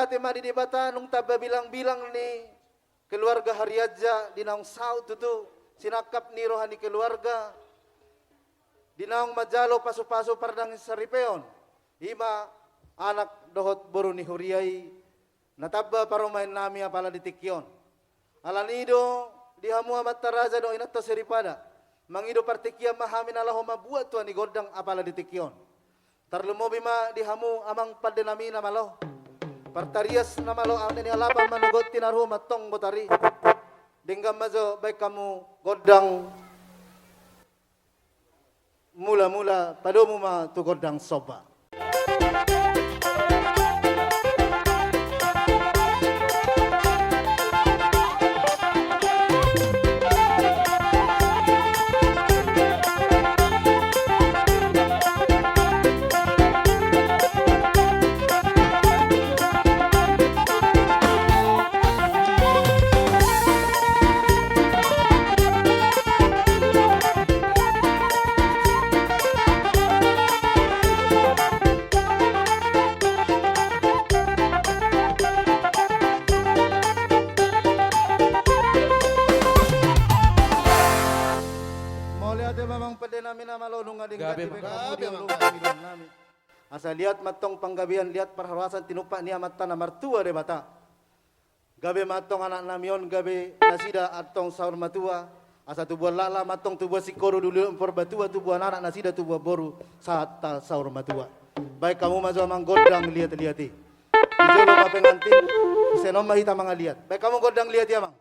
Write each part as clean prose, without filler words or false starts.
ate madi di bata nung taba bilang-bilang ni keluarga Hariaja di naong saut tutu sinakap ni rohani keluarga di naong majalo paso-paso pardang saripeon ima anak dohot boru ni huriai nataba paromain nami apala di tikyon alanido di hamu amat taraja do inatta seripada mangido partikia mahamin alaho mabuat tuan ni godang apala di tikyon tarlumo bima di hamu amang padenami namalo partarias namalo amne ni alapan manugot tinaru matong botari denggam mazo baik kamu godang mula-mula padomu ma tu godang soba. Asa lihat matong panggabian lihat perharuasan tinupak niya mata na martua de bata. Gabe matong anak namion gabe nasida atong saur matua. Asa tubuan lala matong tubuan sikoro dulu empor batua tubuan anak nasida tubuan boru saat ta saur matua. Baik kamu mazo mang godang lihat-lihati. Ijolo mapengantin senom mahita mga lihat. Baik kamu godang lihat ya mang.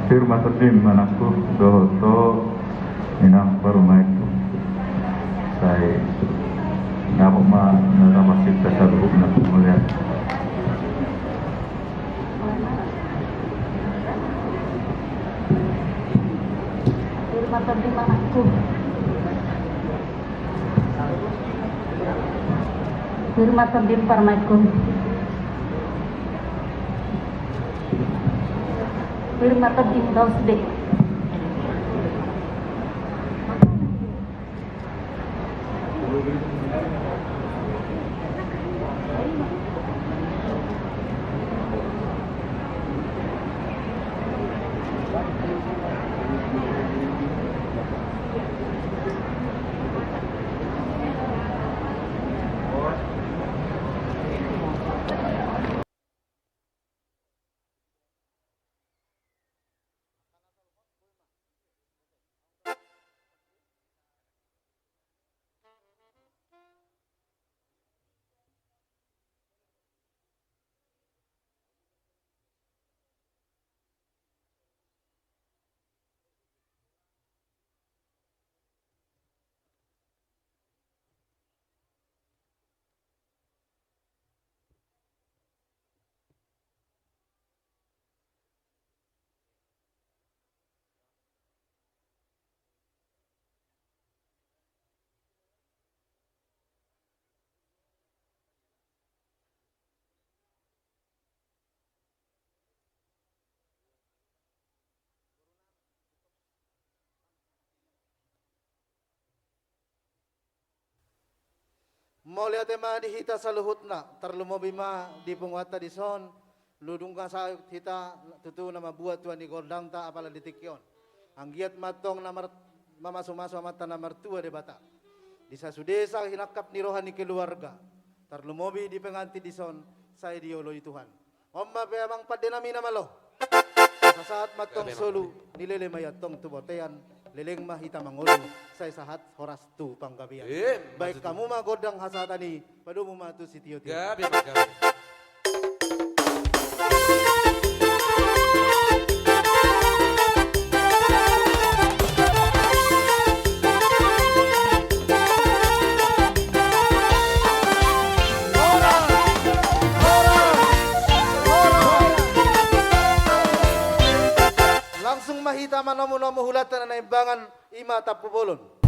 Firma terdim manasku dohoto inang parumai saya nabok ma nara masih tersaluh nak melihat Firma Tabim Parmaikum. Firma Tabim Dausde. Maulia tema di hita sa luhut na, tarlumo bima di pungwata di son, ludung ka sa hita tutu na mabuat tuan di gordang ta apala di tikyon. Ang giat matong na mamaso-maso mata na martua de bata. Di sa sudesa hinakap ni rohani keluarga, tarlumobi di penganti di son, sa ideologi Tuhan. Omma beamang padenami na malo. Sa saat matong solu, nilele mayatong tubotean, leleng mahita mangulu say sahat horas tu panggabian. Baik kamu mah godang hasatani padu mu matu sitio tio. Gabi magabi. Langsung mahita manomo-nomo hulatan na naimbangan ima tapupulon.